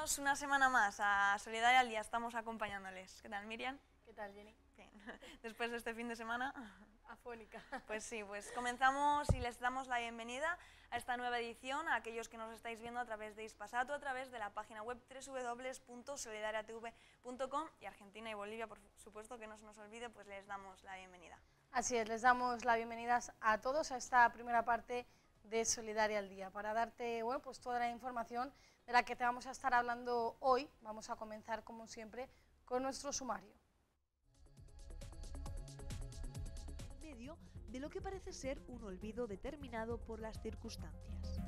Bienvenidos una semana más a Solidaria al Día, estamos acompañándoles. ¿Qué tal, Miriam? ¿Qué tal, Jenny? Bien. Después de este fin de semana. Afónica. Pues sí, pues comenzamos y les damos la bienvenida a esta nueva edición, a aquellos que nos estáis viendo a través de Hispasat o a través de la página web www.solidariatv.com y Argentina y Bolivia, por supuesto, que no se nos olvide, pues les damos la bienvenida. Así es, les damos la bienvenida a todos a esta primera parte de Solidaria al Día. Para darte pues toda la información de la que te vamos a estar hablando hoy, vamos a comenzar, como siempre, con nuestro sumario. En medio de lo que parece ser un olvido determinado por las circunstancias.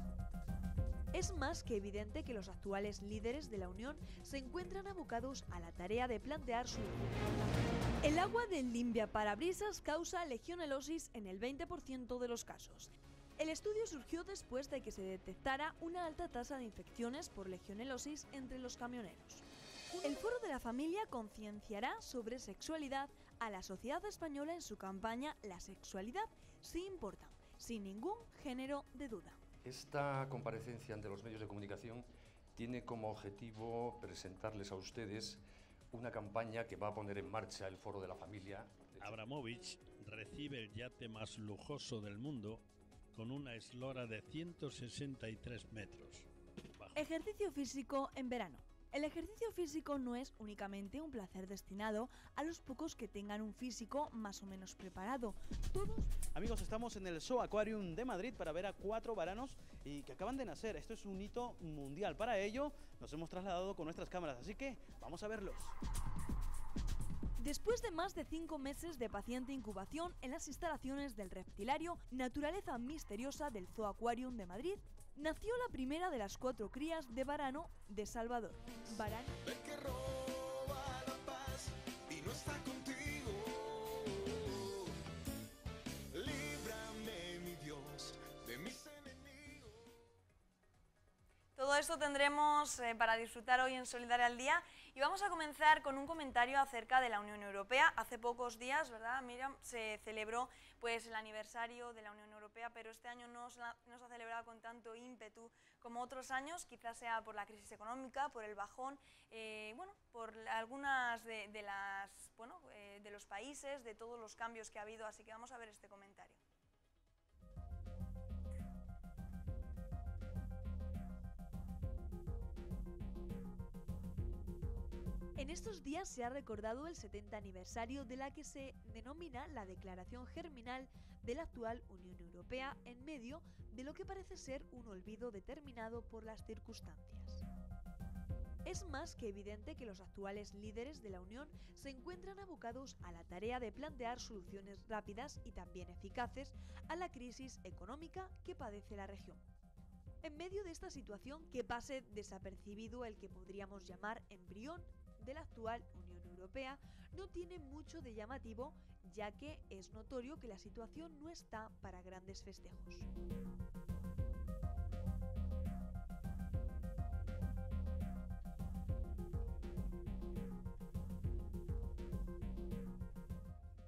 Es más que evidente que los actuales líderes de la Unión se encuentran abocados a la tarea de plantear su... El agua del limpiaparabrisas causa legionelosis en el 20% de los casos. El estudio surgió después de que se detectara una alta tasa de infecciones por legionelosis entre los camioneros. El Foro de la Familia concienciará sobre sexualidad a la sociedad española en su campaña La sexualidad sí importa, sin ningún género de duda. Esta comparecencia ante los medios de comunicación tiene como objetivo presentarles a ustedes una campaña que va a poner en marcha el Foro de la Familia. Abramovich recibe el yate más lujoso del mundo con una eslora de 163 metros. Ejercicio físico en verano. El ejercicio físico no es únicamente un placer destinado a los pocos que tengan un físico más o menos preparado. Todos... Amigos, estamos en el Zoo Aquarium de Madrid para ver a 4 varanos y que acaban de nacer. Esto es un hito mundial. Para ello nos hemos trasladado con nuestras cámaras, así que vamos a verlos. Después de más de 5 meses de paciente incubación en las instalaciones del reptilario Naturaleza Misteriosa del Zoo Aquarium de Madrid, nació la primera de las 4 crías de varano de Salvador. Varano. El que roba la paz y no está contigo. Líbrame, mi Dios, de mis enemigos. Todo esto tendremos para disfrutar hoy en Solidaria al Día y vamos a comenzar con un comentario acerca de la Unión Europea. Hace pocos días, ¿verdad, Miriam?, se celebró pues el aniversario de la Unión Europea, pero este año no se ha celebrado con tanto ímpetu como otros años, quizás sea por la crisis económica, por el bajón, por algunas de los países, de todos los cambios que ha habido, así que vamos a ver este comentario. En estos días se ha recordado el 70 aniversario de la que se denomina la Declaración Germinal de la actual Unión Europea en medio de lo que parece ser un olvido determinado por las circunstancias. Es más que evidente que los actuales líderes de la Unión se encuentran abocados a la tarea de plantear soluciones rápidas y también eficaces a la crisis económica que padece la región. En medio de esta situación, que pase desapercibido el que podríamos llamar embrión de la actual Unión Europea, no tiene mucho de llamativo, ya que es notorio que la situación no está para grandes festejos.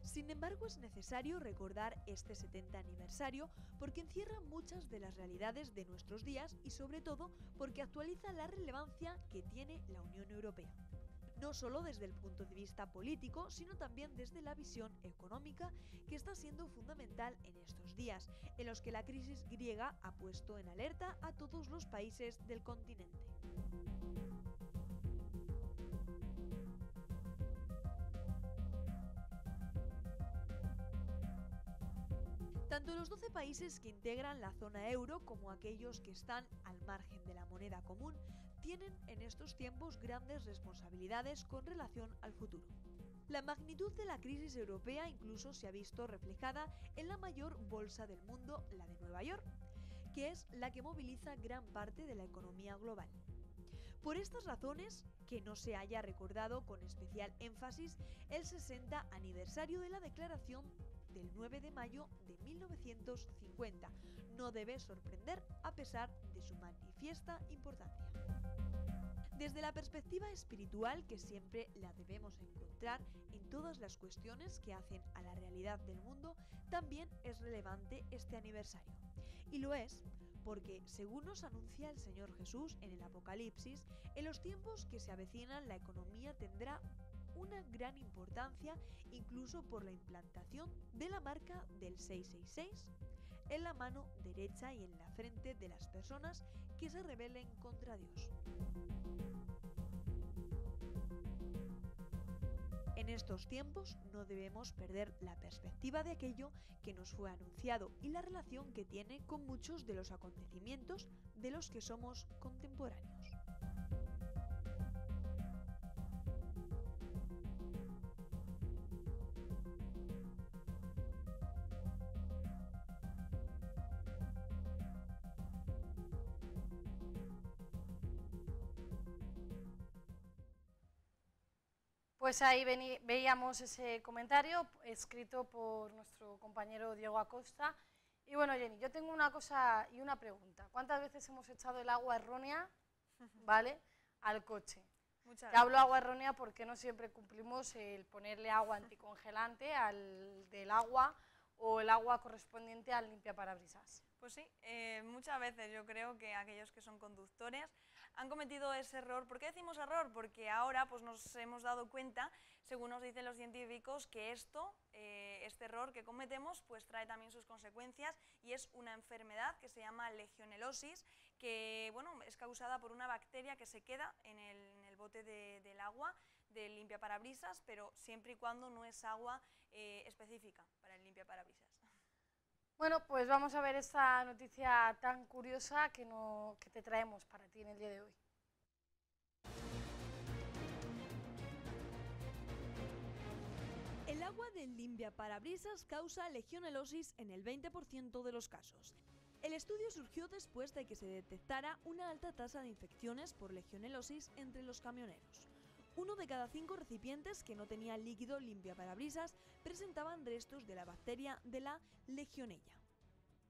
Sin embargo, es necesario recordar este 70 aniversario porque encierra muchas de las realidades de nuestros días y sobre todo porque actualiza la relevancia que tiene la Unión Europea. No solo desde el punto de vista político, sino también desde la visión económica que está siendo fundamental en estos días, en los que la crisis griega ha puesto en alerta a todos los países del continente. Tanto los 12 países que integran la zona euro como aquellos que están al margen de la moneda común tienen en estos tiempos grandes responsabilidades con relación al futuro. La magnitud de la crisis europea incluso se ha visto reflejada en la mayor bolsa del mundo, la de Nueva York, que es la que moviliza gran parte de la economía global. Por estas razones, que no se haya recordado con especial énfasis el 60 aniversario de la Declaración del 9 de mayo de 1950 no debe sorprender a pesar de su manifiesta importancia. Desde la perspectiva espiritual, que siempre la debemos encontrar en todas las cuestiones que hacen a la realidad del mundo, también es relevante este aniversario. Y lo es porque, según nos anuncia el Señor Jesús en el Apocalipsis, en los tiempos que se avecinan la economía tendrá una gran importancia, incluso por la implantación de la marca del 666 en la mano derecha y en la frente de las personas que se rebelen contra Dios. En estos tiempos no debemos perder la perspectiva de aquello que nos fue anunciado y la relación que tiene con muchos de los acontecimientos de los que somos contemporáneos. Pues ahí veíamos ese comentario escrito por nuestro compañero Diego Acosta. Y bueno, Jenny, yo tengo una cosa y una pregunta. ¿Cuántas veces hemos echado el agua errónea, ¿vale?, al coche? Muchas Te hablo agua errónea porque no siempre cumplimos el ponerle agua anticongelante al del agua o el agua correspondiente al limpiaparabrisas. Pues sí, muchas veces yo creo que aquellos que son conductores han cometido ese error. ¿Por qué decimos error? Porque ahora pues, nos hemos dado cuenta, según nos dicen los científicos, que este error que cometemos pues, trae también sus consecuencias y es una enfermedad que se llama legionelosis, que bueno, es causada por una bacteria que se queda en el bote del agua del limpiaparabrisas, pero siempre y cuando no es agua específica para el limpiaparabrisas. Bueno, pues vamos a ver esta noticia tan curiosa que te traemos para ti en el día de hoy. El agua del limpiaparabrisas causa legionelosis en el 20% de los casos. El estudio surgió después de que se detectara una alta tasa de infecciones por legionelosis entre los camioneros. 1 de cada 5 recipientes que no tenía líquido limpiaparabrisas presentaban restos de la bacteria de la Legionella.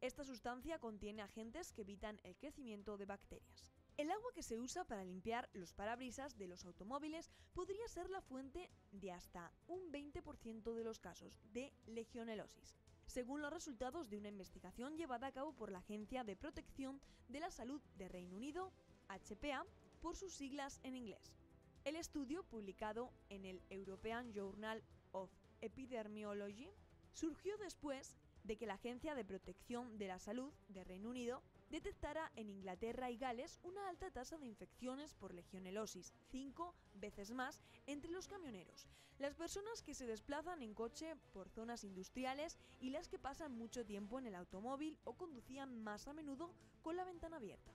Esta sustancia contiene agentes que evitan el crecimiento de bacterias. El agua que se usa para limpiar los parabrisas de los automóviles podría ser la fuente de hasta un 20% de los casos de legionelosis, según los resultados de una investigación llevada a cabo por la Agencia de Protección de la Salud de Reino Unido, HPA, por sus siglas en inglés. El estudio, publicado en el European Journal of Epidemiology, surgió después de que la Agencia de Protección de la Salud de Reino Unido detectara en Inglaterra y Gales una alta tasa de infecciones por legionelosis, 5 veces más entre los camioneros, las personas que se desplazan en coche por zonas industriales y las que pasan mucho tiempo en el automóvil o conducían más a menudo con la ventana abierta.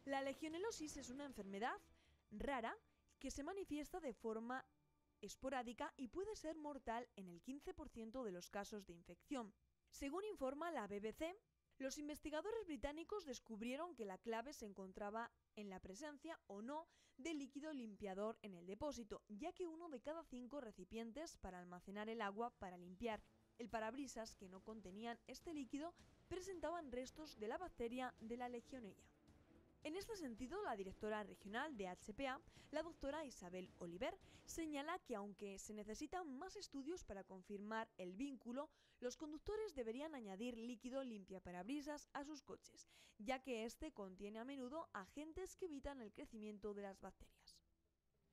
La legionelosis es una enfermedad rara que se manifiesta de forma esporádica y puede ser mortal en el 15% de los casos de infección. Según informa la BBC, los investigadores británicos descubrieron que la clave se encontraba en la presencia o no de líquido limpiador en el depósito, ya que 1 de cada 5 recipientes para almacenar el agua para limpiar el parabrisas que no contenían este líquido presentaban restos de la bacteria de la Legionella. En este sentido, la directora regional de HPA, la doctora Isabel Oliver, señala que aunque se necesitan más estudios para confirmar el vínculo, los conductores deberían añadir líquido limpiaparabrisas a sus coches, ya que este contiene a menudo agentes que evitan el crecimiento de las bacterias.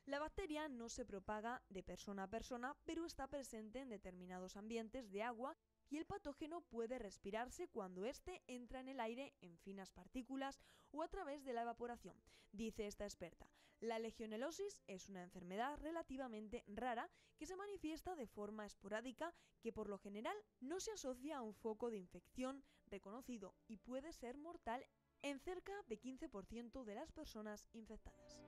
La bacteria no se propaga de persona a persona, pero está presente en determinados ambientes de agua y el patógeno puede respirarse cuando éste entra en el aire en finas partículas o a través de la evaporación, dice esta experta. La legionelosis es una enfermedad relativamente rara que se manifiesta de forma esporádica que por lo general no se asocia a un foco de infección reconocido y puede ser mortal en cerca de 15% de las personas infectadas.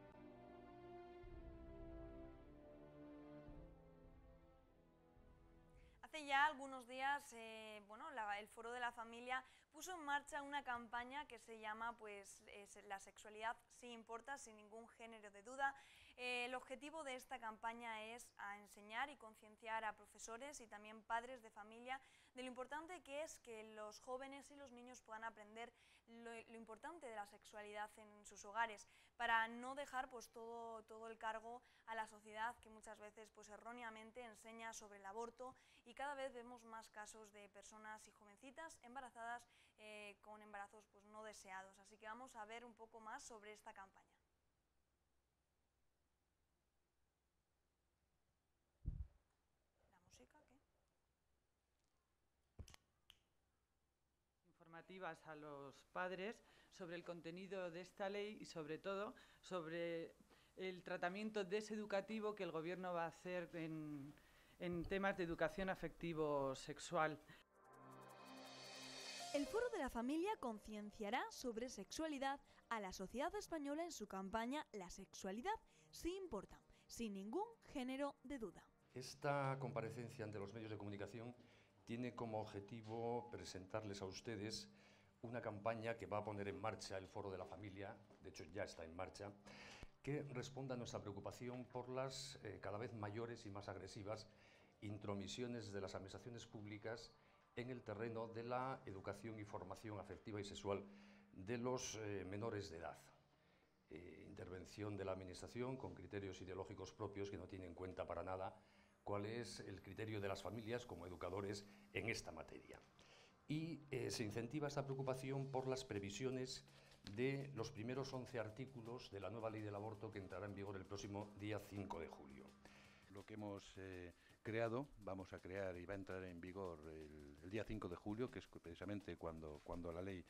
Hace ya algunos días, el Foro de la Familia puso en marcha una campaña que se llama La sexualidad sí importa, sin ningún género de duda. El objetivo de esta campaña es enseñar y concienciar a profesores y también padres de familia de lo importante que es que los jóvenes y los niños puedan aprender lo importante de la sexualidad en sus hogares, para no dejar pues todo el cargo a la sociedad, que muchas veces pues erróneamente enseña sobre el aborto, y cada vez vemos más casos de personas y jovencitas embarazadas con embarazos pues no deseados. Así que vamos a ver un poco más sobre esta campaña. Informativas a los padres sobre el contenido de esta ley y sobre todo sobre el tratamiento deseducativo que el Gobierno va a hacer en temas de educación afectivo-sexual. El Foro de la Familia concienciará sobre sexualidad a la sociedad española en su campaña La sexualidad sí importa, sin ningún género de duda. Esta comparecencia ante los medios de comunicación tiene como objetivo presentarles a ustedes una campaña que va a poner en marcha el Foro de la Familia, de hecho ya está en marcha, que responda a nuestra preocupación por las cada vez mayores y más agresivas intromisiones de las administraciones públicas en el terreno de la educación y formación afectiva y sexual de los menores de edad. Intervención de la Administración con criterios ideológicos propios que no tienen en cuenta para nada cuál es el criterio de las familias como educadores en esta materia. Y se incentiva esta preocupación por las previsiones de los primeros 11 artículos de la nueva ley del aborto que entrará en vigor el próximo día 5 de julio. Lo que hemos creado, vamos a crear y va a entrar en vigor el día 5 de julio, que es precisamente cuando la ley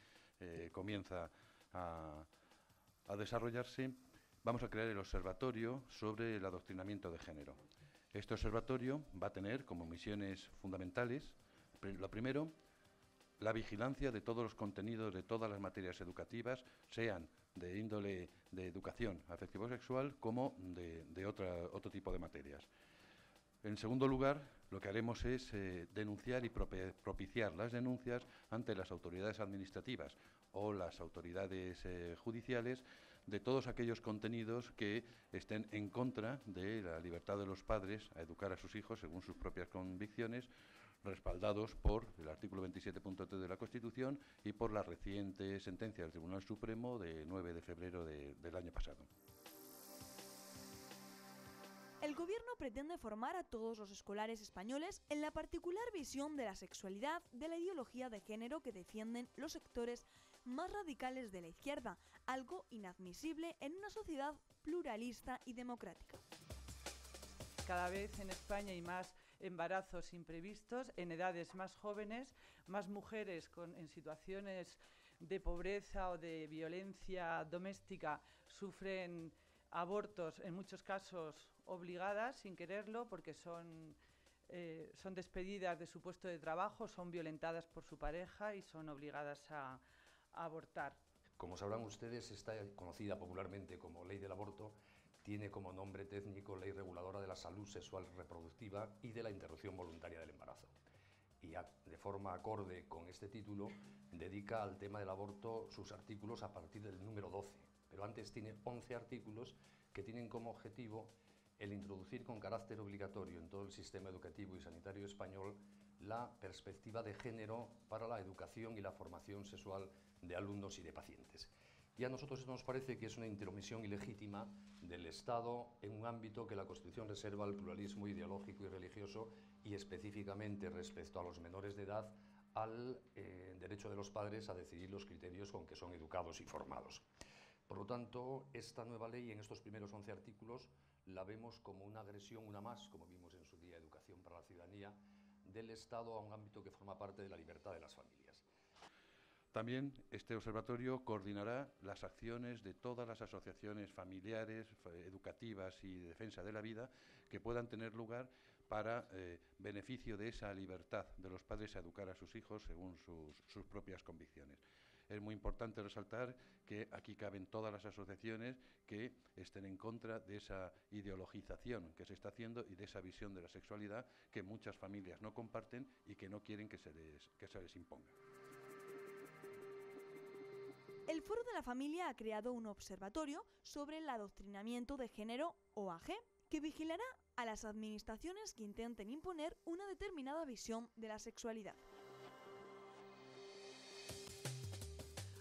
comienza a desarrollarse. Vamos a crear el Observatorio sobre el Adoctrinamiento de Género. Este observatorio va a tener como misiones fundamentales, lo primero, la vigilancia de todos los contenidos de todas las materias educativas, sean de índole de educación afectivo-sexual como de otro tipo de materias. En segundo lugar, lo que haremos es denunciar y propiciar las denuncias ante las autoridades administrativas o las autoridades judiciales de todos aquellos contenidos que estén en contra de la libertad de los padres a educar a sus hijos según sus propias convicciones, respaldados por el artículo 27.3 de la Constitución y por la reciente sentencia del Tribunal Supremo de 9 de febrero del año pasado. El Gobierno pretende formar a todos los escolares españoles en la particular visión de la sexualidad de la ideología de género que defienden los sectores más radicales de la izquierda, algo inadmisible en una sociedad pluralista y democrática. Cada vez en España hay más embarazos imprevistos en edades más jóvenes, más mujeres en situaciones de pobreza o de violencia doméstica sufren abortos, en muchos casos obligadas, sin quererlo, porque son despedidas de su puesto de trabajo, son violentadas por su pareja y son obligadas a abortar. Como sabrán ustedes, está conocida popularmente como Ley del Aborto, tiene como nombre técnico Ley Reguladora de la Salud Sexual Reproductiva y de la Interrupción Voluntaria del Embarazo. Y de forma acorde con este título, dedica al tema del aborto sus artículos a partir del número 12, pero antes tiene 11 artículos que tienen como objetivo el introducir con carácter obligatorio en todo el sistema educativo y sanitario español la perspectiva de género para la educación y la formación sexual de alumnos y de pacientes. Y a nosotros nos parece que es una intromisión ilegítima del Estado en un ámbito que la Constitución reserva al pluralismo ideológico y religioso y específicamente respecto a los menores de edad al derecho de los padres a decidir los criterios con que son educados y formados. Por lo tanto, esta nueva ley en estos primeros 11 artículos la vemos como una agresión, una más, como vimos en su día Educación para la Ciudadanía, del Estado a un ámbito que forma parte de la libertad de las familias. También este observatorio coordinará las acciones de todas las asociaciones familiares, educativas y de defensa de la vida que puedan tener lugar para beneficio de esa libertad de los padres a educar a sus hijos según sus propias convicciones. Es muy importante resaltar que aquí caben todas las asociaciones que estén en contra de esa ideologización que se está haciendo y de esa visión de la sexualidad que muchas familias no comparten y que no quieren que se les imponga. El Foro de la Familia ha creado un observatorio sobre el adoctrinamiento de género OAG, que vigilará a las administraciones que intenten imponer una determinada visión de la sexualidad.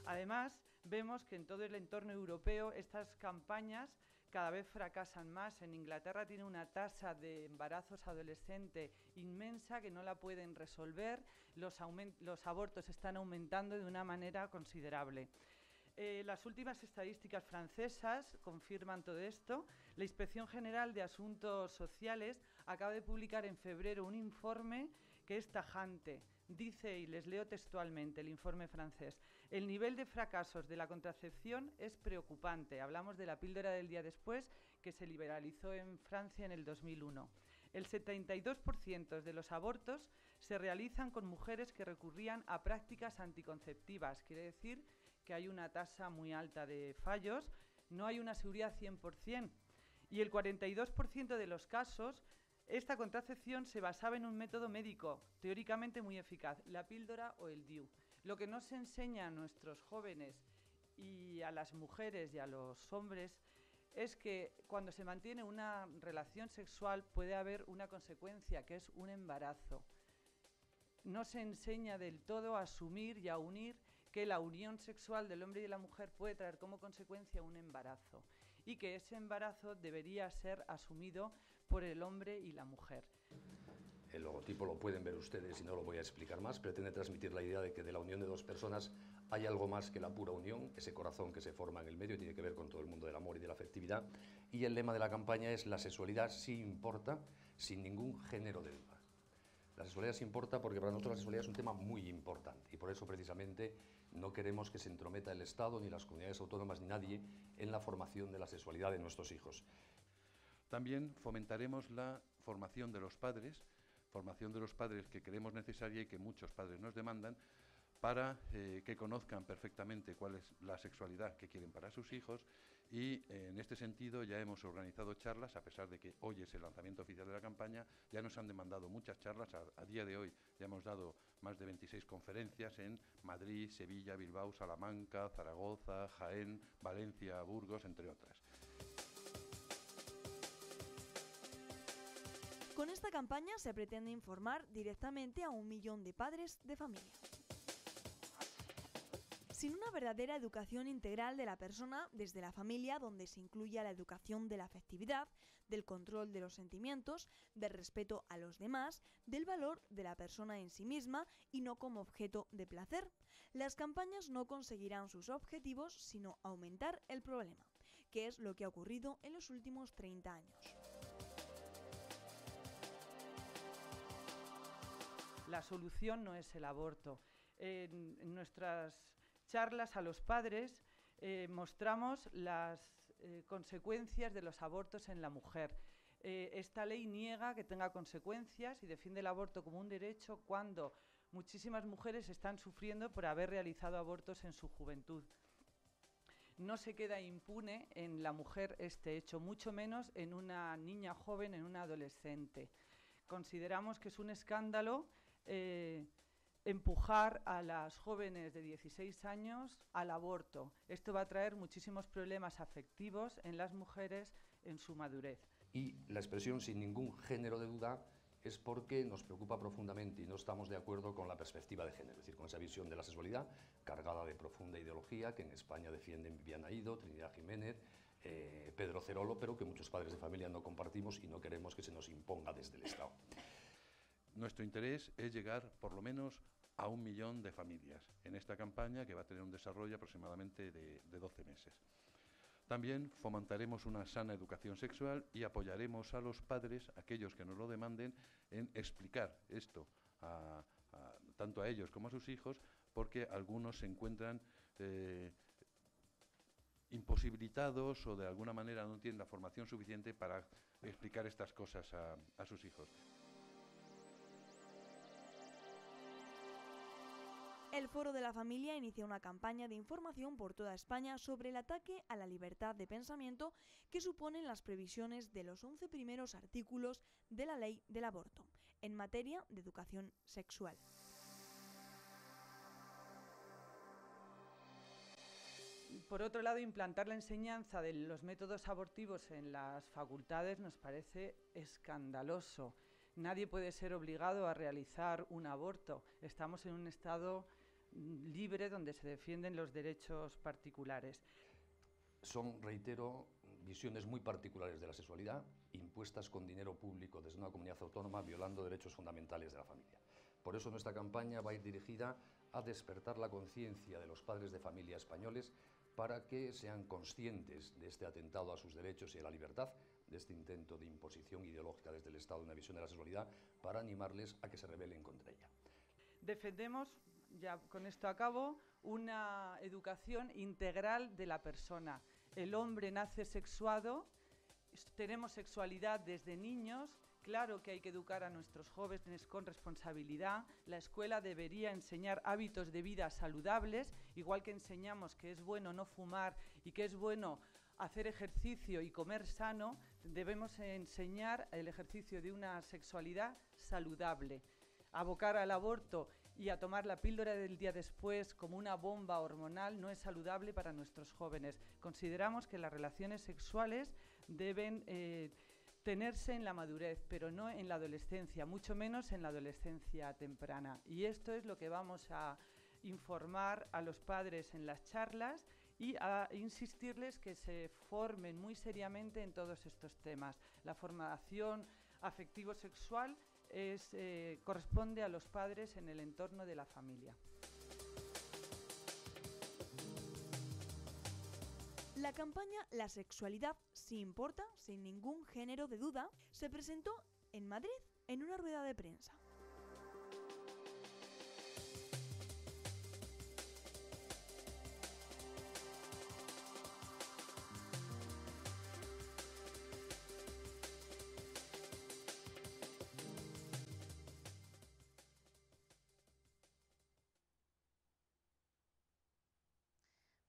Además, vemos que en todo el entorno europeo estas campañas cada vez fracasan más. En Inglaterra tiene una tasa de embarazos adolescente inmensa que no la pueden resolver. Los abortos están aumentando de una manera considerable. Las últimas estadísticas francesas confirman todo esto. La Inspección General de Asuntos Sociales acaba de publicar en febrero un informe que es tajante. Dice, y les leo textualmente el informe francés: el nivel de fracasos de la contracepción es preocupante. Hablamos de la píldora del día después, que se liberalizó en Francia en el 2001. El 72% de los abortos se realizan con mujeres que recurrían a prácticas anticonceptivas. Quiere decir que hay una tasa muy alta de fallos, no hay una seguridad 100%. Y el 42% de los casos, esta contracepción se basaba en un método médico teóricamente muy eficaz, la píldora o el DIU. Lo que no se enseña a nuestros jóvenes y a las mujeres y a los hombres es que cuando se mantiene una relación sexual puede haber una consecuencia, que es un embarazo. No se enseña del todo a asumir y a unir que la unión sexual del hombre y de la mujer puede traer como consecuencia un embarazo, y que ese embarazo debería ser asumido por el hombre y la mujer. El logotipo lo pueden ver ustedes y no lo voy a explicar más. Pretende transmitir la idea de que de la unión de dos personas hay algo más que la pura unión, ese corazón que se forma en el medio, tiene que ver con todo el mundo del amor y de la afectividad. Y el lema de la campaña es: la sexualidad sí importa, sin ningún género de duda. La sexualidad sí importa porque para nosotros la sexualidad es un tema muy importante, y por eso precisamente no queremos que se entrometa el Estado, ni las comunidades autónomas, ni nadie en la formación de la sexualidad de nuestros hijos. También fomentaremos la formación de los padres que creemos necesaria y que muchos padres nos demandan, para que conozcan perfectamente cuál es la sexualidad que quieren para sus hijos, y en este sentido ya hemos organizado charlas. A pesar de que hoy es el lanzamiento oficial de la campaña, ya nos han demandado muchas charlas. A día de hoy ya hemos dado más de 26 conferencias en Madrid, Sevilla, Bilbao, Salamanca, Zaragoza, Jaén, Valencia, Burgos, entre otras. Con esta campaña se pretende informar directamente a 1 millón de padres de familia. Sin una verdadera educación integral de la persona desde la familia, donde se incluya la educación de la afectividad, del control de los sentimientos, del respeto a los demás, del valor de la persona en sí misma y no como objeto de placer, las campañas no conseguirán sus objetivos, sino aumentar el problema, que es lo que ha ocurrido en los últimos 30 años. La solución no es el aborto. En nuestras charlas a los padres mostramos las consecuencias de los abortos en la mujer. Esta ley niega que tenga consecuencias y defiende el aborto como un derecho, cuando muchísimas mujeres están sufriendo por haber realizado abortos en su juventud. No se queda impune en la mujer este hecho, mucho menos en una niña joven, en una adolescente. Consideramos que es un escándalo empujar a las jóvenes de 16 años al aborto. Esto va a traer muchísimos problemas afectivos en las mujeres en su madurez. Y la expresión "sin ningún género de duda" es porque nos preocupa profundamente y no estamos de acuerdo con la perspectiva de género, es decir, con esa visión de la sexualidad cargada de profunda ideología que en España defienden Viviana Ido, Trinidad Jiménez, Pedro Cerolo, pero que muchos padres de familia no compartimos y no queremos que se nos imponga desde el Estado. Nuestro interés es llegar por lo menos a 1 millón de familias en esta campaña, que va a tener un desarrollo aproximadamente de 12 meses. También fomentaremos una sana educación sexual y apoyaremos a los padres, aquellos que nos lo demanden, en explicar esto tanto a ellos como a sus hijos, porque algunos se encuentran imposibilitados o de alguna manera no tienen la formación suficiente para explicar estas cosas a sus hijos. El Foro de la Familia inicia una campaña de información por toda España sobre el ataque a la libertad de pensamiento que suponen las previsiones de los 11 primeros artículos de la Ley del Aborto en materia de educación sexual. Por otro lado, implantar la enseñanza de los métodos abortivos en las facultades nos parece escandaloso. Nadie puede ser obligado a realizar un aborto. Estamos en un Estado libre donde se defienden los derechos particulares. Son, reitero, visiones muy particulares de la sexualidad, impuestas con dinero público desde una comunidad autónoma, violando derechos fundamentales de la familia. Por eso nuestra campaña va a ir dirigida a despertar la conciencia de los padres de familia españoles para que sean conscientes de este atentado a sus derechos y a la libertad, de este intento de imposición ideológica desde el Estado de una visión de la sexualidad, para animarles a que se rebelen contra ella. Defendemos, ya con esto acabo, una educación integral de la persona. El hombre nace sexuado, tenemos sexualidad desde niños. Claro que hay que educar a nuestros jóvenes con responsabilidad. La escuela debería enseñar hábitos de vida saludables, igual que enseñamos que es bueno no fumar y que es bueno hacer ejercicio y comer sano, debemos enseñar el ejercicio de una sexualidad saludable. Abocar al aborto y a tomar la píldora del día después como una bomba hormonal no es saludable para nuestros jóvenes. Consideramos que las relaciones sexuales deben tenerse en la madurez, pero no en la adolescencia, mucho menos en la adolescencia temprana. Y esto es lo que vamos a informar a los padres en las charlas y a insistirles que se formen muy seriamente en todos estos temas. La formación afectivo-sexual corresponde a los padres en el entorno de la familia. La campaña La sexualidad sí importa, sin ningún género de duda, se presentó en Madrid en una rueda de prensa.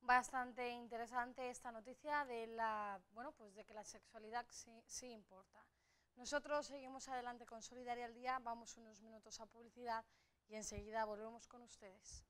Bastante interesante esta noticia de de que la sexualidad sí importa. Nosotros seguimos adelante con Solidaria al Día, vamos unos minutos a publicidad y enseguida volvemos con ustedes.